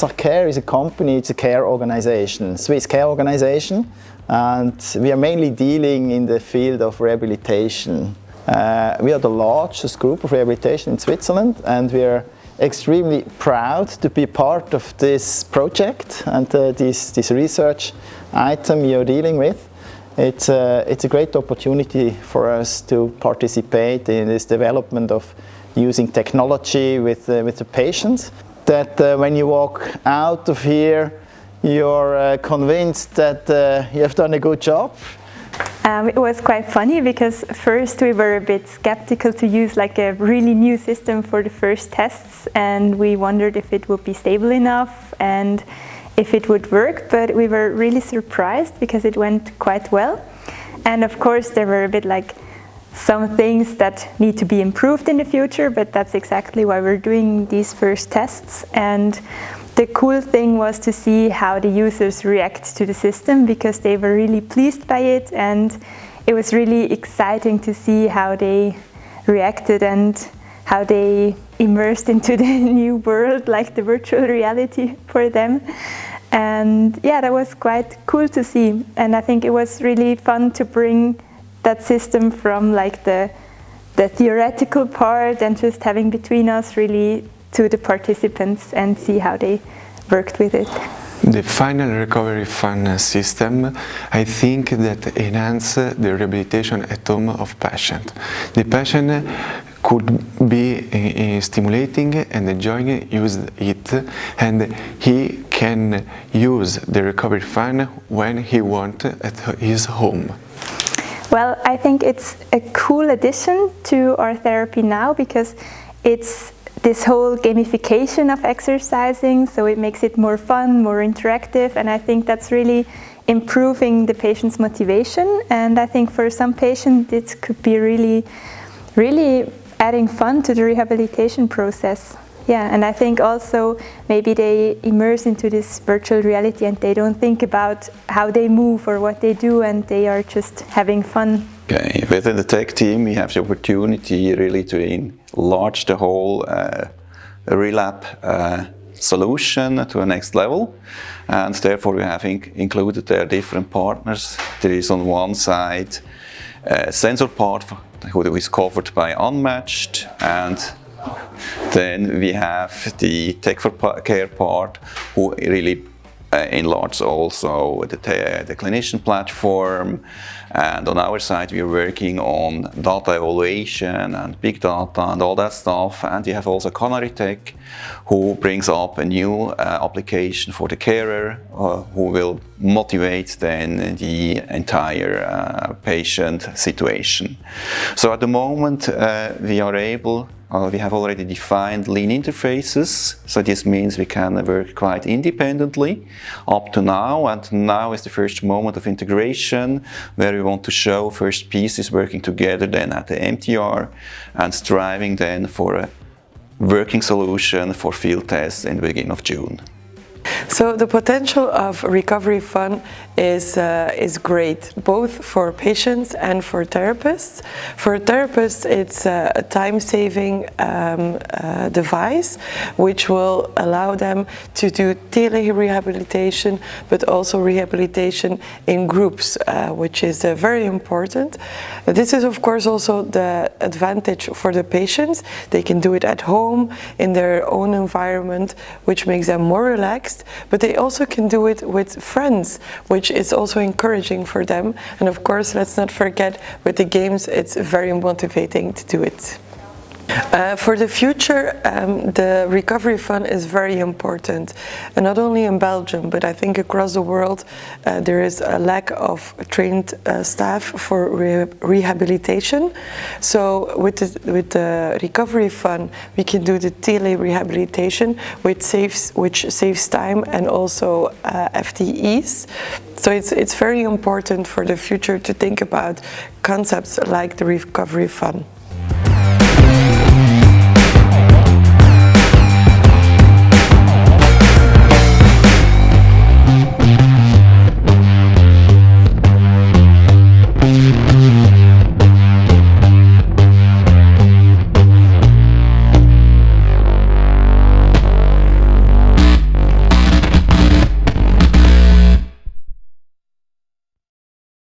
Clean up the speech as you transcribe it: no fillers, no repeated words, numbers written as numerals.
Zurzach Care is a company, it's a care organization, Swiss care organization, and we are mainly dealing in the field of rehabilitation. We are the largest group of rehabilitation in Switzerland, and we are extremely proud to be part of this project and this research item you're dealing with. It's a great opportunity for us to participate in this development of using technology with the patients. That when you walk out of here, you're convinced that you have done a good job. It was quite funny because first we were a bit skeptical to use like a really new system for the first tests, and we wondered if it would be stable enough and if it would work, but we were really surprised because it went quite well. And of course there were a bit like some things that need to be improved in the future, but that's exactly why we're doing these first tests. And the cool thing was to see how the users react to the system, because they were really pleased by it, and it was really exciting to see how they reacted and how they immersed into the new world, like the virtual reality for them. And yeah, that was quite cool to see, and I think it was really fun to bring that system from like the theoretical part and just having between us really to the participants and see how they worked with it. The final RecoveryFun system, I think that enhances the rehabilitation at home of patient. The patient could be stimulating and enjoying use it, and he can use the RecoveryFun when he wants at his home. Well, I think it's a cool addition to our therapy now, because it's this whole gamification of exercising, so it makes it more fun, more interactive, and I think that's really improving the patient's motivation. And I think for some patients it could be really adding fun to the rehabilitation process. Yeah, and I think also maybe they immerse into this virtual reality and they don't think about how they move or what they do, and they are just having fun. Okay, within the tech team we have the opportunity really to enlarge the whole relab solution to a next level, and therefore we have included there different partners. There is on one side a sensor part who is covered by Unmatched, and then we have the tech for care part who really enlarges also the clinician platform. And on our side we are working on data evaluation and big data and all that stuff, and we have also ConariTech who brings up a new application for the carer who will motivate then the entire patient situation. So at the moment we are able we have already defined lean interfaces, so this means we can work quite independently up to now, and now is the first moment of integration where we want to show first pieces working together then at the MTR and striving then for a working solution for field tests in the beginning of June. So the potential of RecoveryFun is great, both for patients and for therapists. For therapists, it's a time-saving device which will allow them to do tele-rehabilitation, but also rehabilitation in groups, which is very important. This is of course also the advantage for the patients. They can do it at home in their own environment, which makes them more relaxed, but they also can do it with friends, which is also encouraging for them. And of course, let's not forget, with the games, it's very motivating to do it. For the future, the RecoveryFun is very important, and not only in Belgium, but I think across the world there is a lack of trained staff for rehabilitation. So with the RecoveryFun, we can do the tele-rehabilitation, which saves time and also FTEs. So it's very important for the future to think about concepts like the RecoveryFun.